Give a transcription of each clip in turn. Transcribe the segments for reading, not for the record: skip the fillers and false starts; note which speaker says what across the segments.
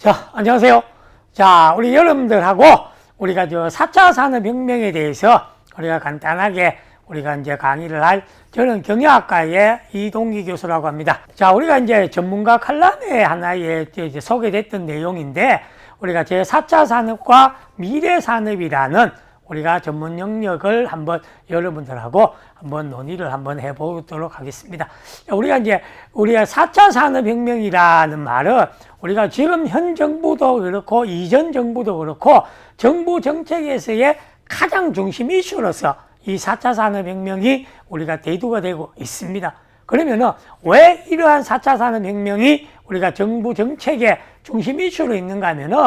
Speaker 1: 자, 안녕하세요. 자, 우리 여러분들하고 우리가 4차 산업혁명에 대해서 우리가 간단하게 우리가 이제 강의를 할, 저는 경영학과의 이동기 교수라고 합니다. 자, 우리가 이제 전문가 칼럼에 하나에 이제 소개됐던 내용인데, 우리가 제4차 산업과 미래 산업이라는 우리가 전문 영역을 한번 여러분들하고 한번 논의를 한번 해보도록 하겠습니다. 우리가 4차 산업혁명이라는 말은 우리가 지금 현 정부도 그렇고 이전 정부도 그렇고 정부 정책에서의 가장 중심 이슈로서 이 4차 산업혁명이 우리가 대두가 되고 있습니다. 그러면은 왜 이러한 4차 산업혁명이 우리가 정부 정책의 중심 이슈로 있는가 하면은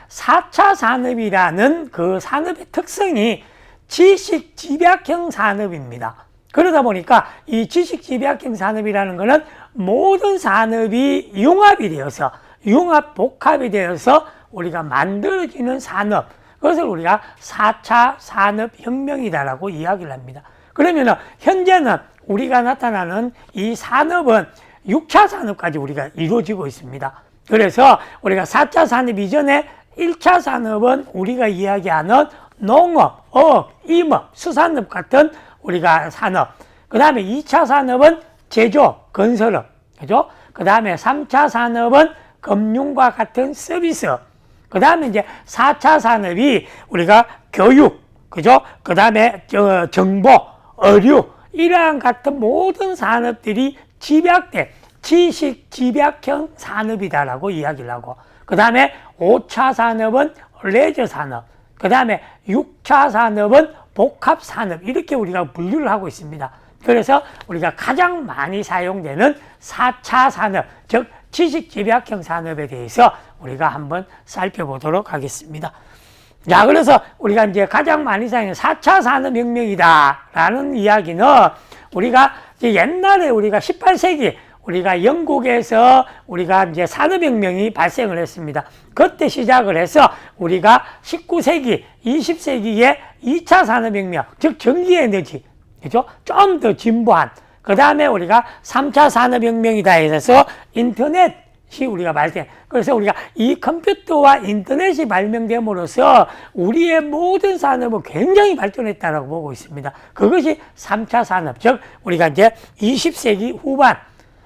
Speaker 1: 4차 산업이라는 그 산업의 특성이 지식 집약형 산업입니다. 그러다 보니까 이 지식 집약형 산업이라는 것은 모든 산업이 융합이 되어서 융합 복합이 되어서 우리가 만들어지는 산업, 그것을 우리가 4차 산업혁명이다라고 이야기를 합니다. 그러면은 현재는 우리가 나타나는 이 산업은 6차 산업까지 우리가 이루어지고 있습니다. 그래서 우리가 4차 산업 이전에 1차 산업은 우리가 이야기하는 농업, 어업, 임업, 수산업 같은 우리가 산업. 그 다음에 2차 산업은 제조, 건설업. 그죠? 그 다음에 3차 산업은 금융과 같은 서비스. 그 다음에 이제 4차 산업이 우리가 교육, 그죠? 그 다음에 정보, 의료, 이러한 같은 모든 산업들이 집약된 지식 집약형 산업이다라고 이야기를 하고, 그 다음에 5차 산업은 레저 산업, 그 다음에 6차 산업은 복합 산업, 이렇게 우리가 분류를 하고 있습니다. 그래서 우리가 가장 많이 사용되는 4차 산업, 즉 지식 집약형 산업에 대해서 우리가 한번 살펴보도록 하겠습니다. 자, 그래서 우리가 이제 가장 많이 사용하는 4차 산업혁명이다라는 이야기는 우리가 이제 옛날에 우리가 18세기 우리가 영국에서 우리가 이제 산업혁명이 발생을 했습니다. 그때 시작을 해서 우리가 19세기, 20세기에 2차 산업혁명, 즉 전기에너지, 그죠? 좀 더 진보한, 그 다음에 우리가 3차 산업혁명이다 해서 인터넷이 우리가 발생. 그래서 우리가 이 컴퓨터와 인터넷이 발명됨으로써 우리의 모든 산업은 굉장히 발전했다라고 보고 있습니다. 그것이 3차 산업, 즉 우리가 이제 20세기 후반,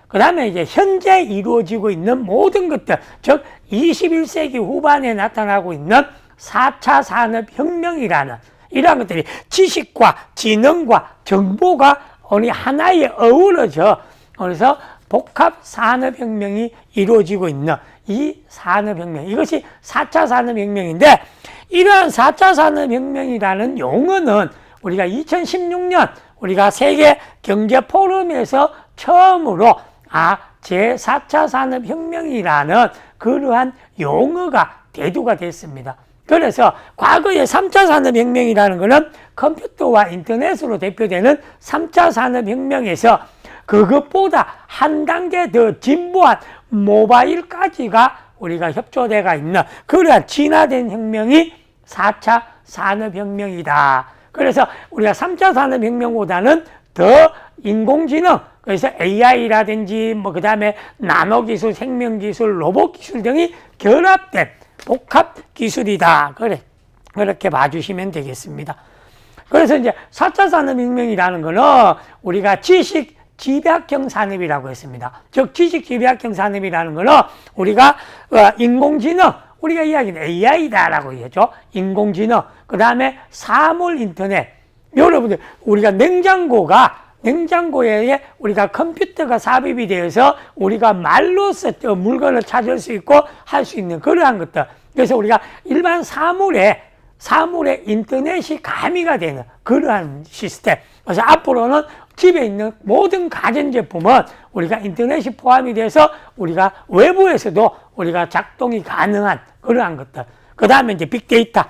Speaker 1: 그 다음에 이제 현재 이루어지고 있는 모든 것들, 즉 21세기 후반에 나타나고 있는 4차 산업혁명이라는 이러한 것들이 지식과 지능과 정보가 어느 하나에 어우러져, 그래서 복합 산업혁명이 이루어지고 있는 이 산업혁명, 이것이 4차 산업혁명인데, 이러한 4차 산업혁명이라는 용어는 우리가 2016년 우리가 세계 경제 포럼에서 처음으로 제4차 산업혁명이라는 그러한 용어가 대두가 됐습니다. 그래서 과거의 3차 산업혁명이라는 것은 컴퓨터와 인터넷으로 대표되는 3차 산업혁명에서 그것보다 한 단계 더 진보한 모바일까지가 우리가 협조되어 있는 그러한 진화된 혁명이 4차 산업혁명이다. 그래서 우리가 3차 산업혁명보다는 더 인공지능, 그래서 AI라든지 그 다음에 나노기술, 생명기술, 로봇기술 등이 결합된 복합 기술이다. 그렇게 봐주시면 되겠습니다. 그래서 이제 4차 산업혁명이라는 거는 우리가 지식 집약형 산업이라고 했습니다. 즉, 지식 집약형 산업이라는 거는 우리가 인공지능, 우리가 이야기는 AI다라고 얘기하죠. 인공지능, 그 다음에 사물 인터넷. 여러분들, 우리가 냉장고에 우리가 컴퓨터가 삽입이 되어서 우리가 말로써 물건을 찾을 수 있고 할 수 있는 그러한 것들. 그래서 우리가 일반 사물에 인터넷이 가미가 되는 그러한 시스템. 그래서 앞으로는 집에 있는 모든 가전제품은 우리가 인터넷이 포함이 돼서 우리가 외부에서도 우리가 작동이 가능한 그러한 것들. 그 다음에 이제 빅데이터,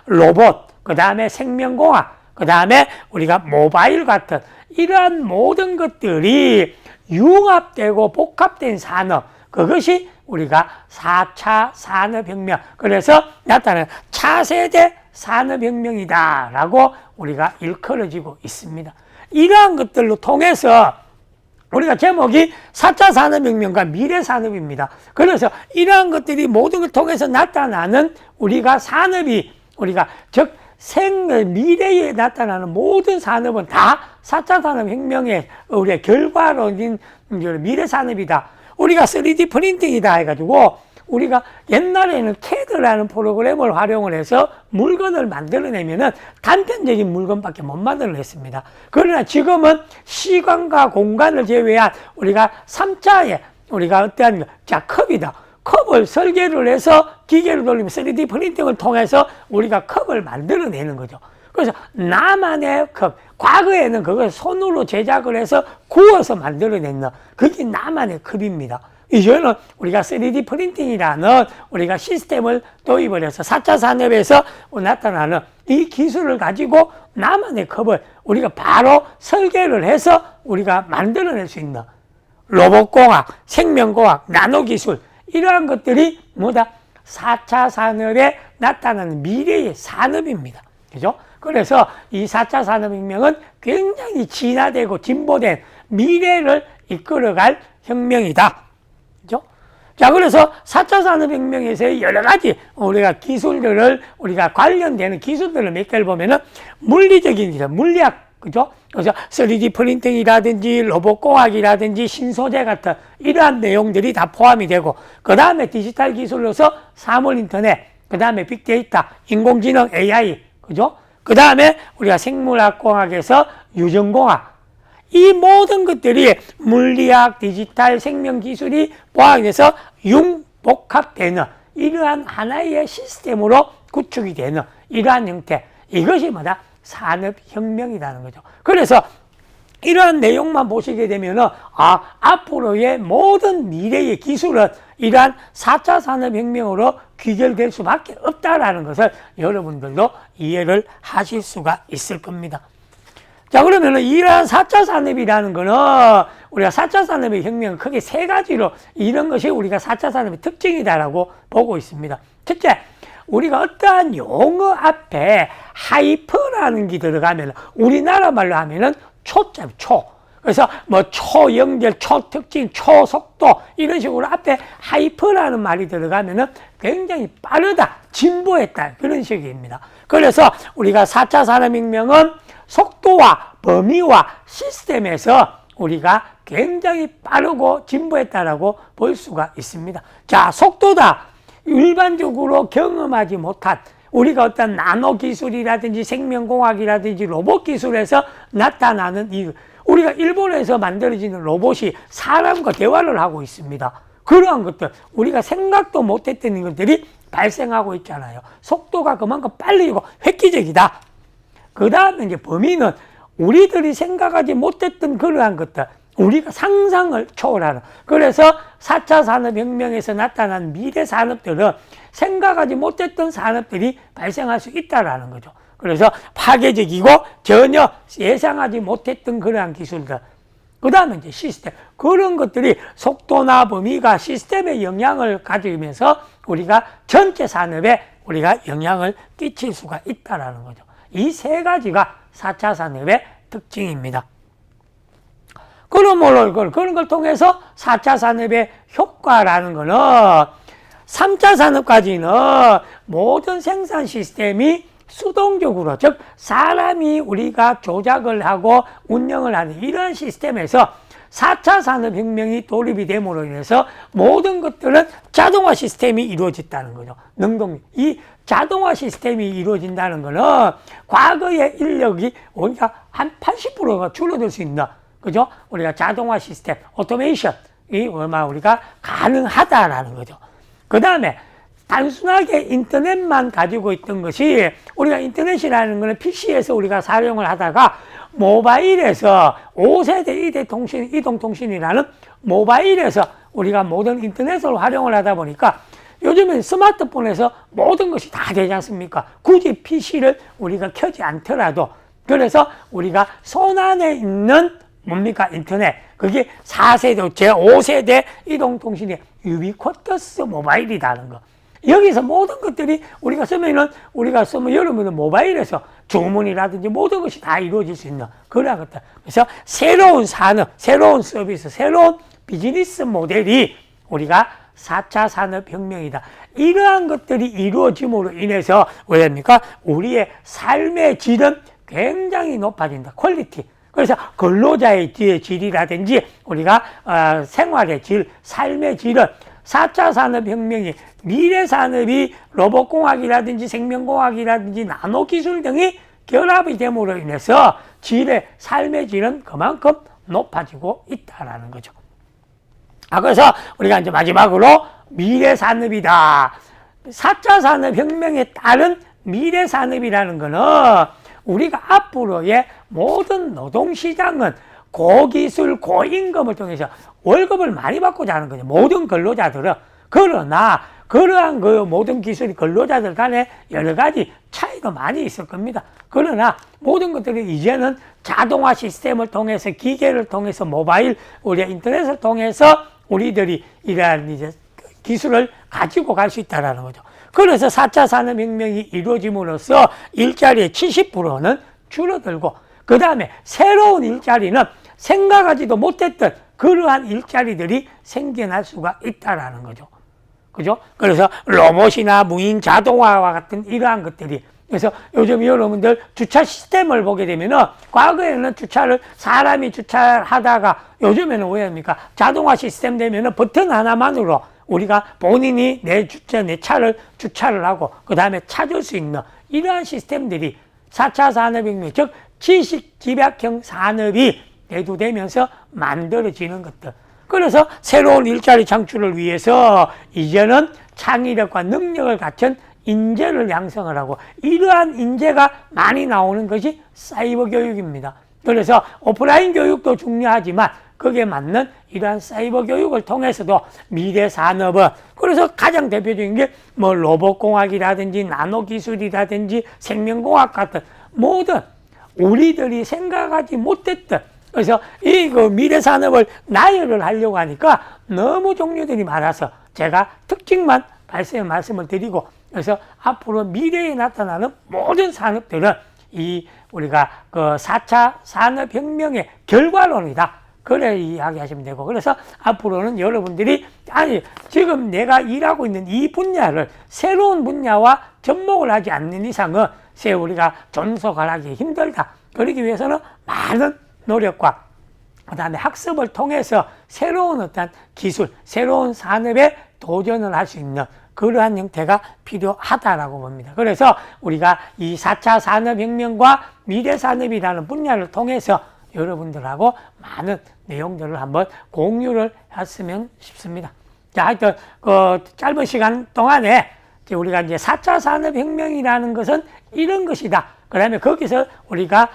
Speaker 1: 로봇, 그 다음에 생명공학, 그 다음에 우리가 모바일 같은 이러한 모든 것들이 융합되고 복합된 산업, 그것이 우리가 4차 산업혁명, 그래서 나타나는 차세대 산업혁명이다라고 우리가 일컬어지고 있습니다. 이러한 것들로 통해서 우리가 제목이 4차 산업혁명과 미래산업입니다. 그래서 이러한 것들이 모든 걸 통해서 나타나는 우리가 산업이, 즉 미래에 나타나는 모든 산업은 다 4차 산업혁명의 우리의 결과론인 미래산업이다. 우리가 3D 프린팅이다 해가지고 우리가 옛날에는 CAD라는 프로그램을 활용을 해서 물건을 만들어내면은 단편적인 물건밖에 못 만들어냈습니다. 그러나 지금은 시간과 공간을 제외한 우리가 3차에 우리가 어떠한 컵이다. 컵을 설계를 해서 기계를 돌리면 3D 프린팅을 통해서 우리가 컵을 만들어내는 거죠. 그래서 나만의 컵, 과거에는 그걸 손으로 제작을 해서 구워서 만들어냈는 그게 나만의 컵입니다. 이제는 우리가 3D 프린팅이라는 우리가 시스템을 도입을 해서 4차 산업에서 나타나는 이 기술을 가지고 나만의 컵을 우리가 바로 설계를 해서 우리가 만들어낼 수 있는 로봇공학, 생명공학, 나노기술 이러한 것들이 뭐다? 4차 산업에 나타나는 미래의 산업입니다. 그죠? 그래서 이 4차 산업혁명은 굉장히 진화되고 진보된 미래를 이끌어갈 혁명이다. 그죠? 자, 그래서 4차 산업혁명에서의 여러 가지 우리가 기술들을, 우리가 관련되는 기술들을 몇 개를 보면은 물리적인 기술, 물리학, 그죠? 그래서 3D 프린팅이라든지 로봇공학이라든지 신소재 같은 이러한 내용들이 다 포함이 되고, 그 다음에 디지털 기술로서 사물인터넷, 그 다음에 빅데이터, 인공지능, AI, 그죠? 그 다음에 우리가 생물학공학에서 유전공학, 이 모든 것들이 물리학, 디지털, 생명기술이 포함해서 융복합되는 이러한 하나의 시스템으로 구축이 되는 이러한 형태, 이것이 뭐다? 산업혁명이라는 거죠. 그래서 이러한 내용만 보시게 되면은, 앞으로의 모든 미래의 기술은 이러한 4차 산업혁명으로 귀결될 수밖에 없다라는 것을 여러분들도 이해를 하실 수가 있을 겁니다. 자, 그러면은 이러한 4차 산업이라는 거는 우리가 4차 산업의 혁명은 크게 세 가지로 이런 것이 우리가 4차 산업의 특징이다라고 보고 있습니다. 첫째, 우리가 어떠한 용어 앞에 하이퍼라는 게 들어가면 우리나라 말로 하면은 초점, 초. 그래서 뭐 초연결, 초특징, 초속도 이런 식으로 앞에 하이퍼라는 말이 들어가면은 굉장히 빠르다, 진보했다 그런 식입니다. 그래서 우리가 4차 산업혁명은 속도와 범위와 시스템에서 우리가 굉장히 빠르고 진보했다라고 볼 수가 있습니다. 자, 속도다. 일반적으로 경험하지 못한 우리가 어떤 나노 기술이라든지 생명공학이라든지 로봇 기술에서 나타나는 우리가 일본에서 만들어지는 로봇이 사람과 대화를 하고 있습니다. 그러한 것들, 우리가 생각도 못했던 것들이 발생하고 있잖아요. 속도가 그만큼 빠르고 획기적이다. 그 다음에 이제 범위는 우리들이 생각하지 못했던 그러한 것들, 우리가 상상을 초월하는. 그래서 4차 산업혁명에서 나타난 미래 산업들은 생각하지 못했던 산업들이 발생할 수 있다는 거죠. 그래서 파괴적이고 전혀 예상하지 못했던 그러한 기술들. 그 다음에 이제 시스템. 그런 것들이 속도나 범위가 시스템에 영향을 가지면서 우리가 전체 산업에 우리가 영향을 끼칠 수가 있다는 거죠. 이 세 가지가 4차 산업의 특징입니다. 그러므로 그런 걸 통해서 4차 산업의 효과라는 거는 3차 산업까지는 모든 생산 시스템이 수동적으로, 즉 사람이 우리가 조작을 하고 운영을 하는 이런 시스템에서 4차 산업혁명이 도입이 됨으로 인해서 모든 것들은 자동화 시스템이 이루어졌다는 거죠. 이 자동화 시스템이 이루어진다는 거는 과거의 인력이 우리가 한 80%가 줄어들 수 있는, 그죠? 우리가 자동화 시스템, 오토메이션이 우리가 가능하다라는 거죠. 그 다음에 단순하게 인터넷만 가지고 있던 것이, 우리가 인터넷이라는 것은 PC에서 우리가 사용을 하다가 모바일에서 5세대 이동통신이라는 모바일에서 우리가 모든 인터넷을 활용을 하다 보니까 요즘은 스마트폰에서 모든 것이 다 되지 않습니까? 굳이 PC를 우리가 켜지 않더라도, 그래서 우리가 손안에 있는 뭡니까? 인터넷. 그게 4세대, 제5세대 이동통신의 유비쿼터스 모바일이라는 거. 여기서 모든 것들이 우리가 쓰면 여러분은 모바일에서 주문이라든지 모든 것이 다 이루어질 수 있는 그러한 것들. 그래서 새로운 산업, 새로운 서비스, 새로운 비즈니스 모델이 우리가 4차 산업혁명이다. 이러한 것들이 이루어짐으로 인해서 왜입니까? 우리의 삶의 질은 굉장히 높아진다. 퀄리티. 그래서 근로자의 질이라든지 우리가 생활의 질, 삶의 질은 4차 산업혁명이 미래 산업이 로봇공학이라든지 생명공학이라든지 나노기술 등이 결합이 됨으로 인해서 삶의 질은 그만큼 높아지고 있다라는 거죠. 그래서 우리가 이제 마지막으로 미래 산업이다. 4차 산업혁명에 따른 미래 산업이라는 거는 우리가 앞으로의 모든 노동시장은 고기술, 고임금을 통해서 월급을 많이 받고자 하는 거죠. 모든 근로자들은. 그러나 그러한 그 모든 기술이 근로자들 간에 여러 가지 차이가 많이 있을 겁니다. 그러나 모든 것들이 이제는 자동화 시스템을 통해서 기계를 통해서 모바일, 우리 인터넷을 통해서 우리들이 이러한 이제 기술을 가지고 갈 수 있다는 거죠. 그래서 4차 산업혁명이 이루어짐으로써 일자리의 70%는 줄어들고 그 다음에 새로운 일자리는 생각하지도 못했던 그러한 일자리들이 생겨날 수가 있다는 거죠. 그죠? 그래서 로봇이나 무인 자동화와 같은 이러한 것들이 그래서 요즘 여러분들 주차 시스템을 보게 되면은 과거에는 사람이 주차하다가 요즘에는 왜 합니까? 자동화 시스템 되면은 버튼 하나만으로 우리가 본인이 내 차를 주차를 하고 그 다음에 찾을 수 있는 이러한 시스템들이 4차 산업혁명, 즉 지식 집약형 산업이 대두되면서 만들어지는 것들. 그래서 새로운 일자리 창출을 위해서 이제는 창의력과 능력을 갖춘 인재를 양성을 하고 이러한 인재가 많이 나오는 것이 사이버 교육입니다. 그래서 오프라인 교육도 중요하지만 거기에 맞는 이러한 사이버 교육을 통해서도 미래 산업은 그래서 가장 대표적인 게 뭐 로봇공학이라든지 나노기술이라든지 생명공학 같은 모든 우리들이 생각하지 못했던 그래서 이 그 미래 산업을 나열을 하려고 하니까 너무 종류들이 많아서 제가 특징만 말씀을 드리고 그래서 앞으로 미래에 나타나는 모든 산업들은 이 우리가 그 4차 산업혁명의 결과론이다. 그래 이야기하시면 되고 그래서 앞으로는 여러분들이 지금 내가 일하고 있는 이 분야를 새로운 분야와 접목을 하지 않는 이상은 우리가 존속을 하기 힘들다. 그러기 위해서는 많은 노력과 그 다음에 학습을 통해서 새로운 어떤 기술, 새로운 산업에 도전을 할 수 있는 그러한 형태가 필요하다라고 봅니다. 그래서 우리가 이 4차 산업혁명과 미래산업이라는 분야를 통해서 여러분들하고 많은 내용들을 한번 공유를 했으면 싶습니다. 자, 하여튼, 짧은 시간 동안에 우리가 이제 4차 산업혁명이라는 것은 이런 것이다. 그 다음에 거기서 우리가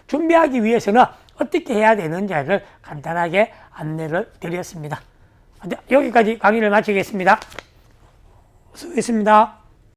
Speaker 1: 준비하기 위해서는 어떻게 해야 되는지를 간단하게 안내를 드렸습니다. 여기까지 강의를 마치겠습니다. 수고했습니다.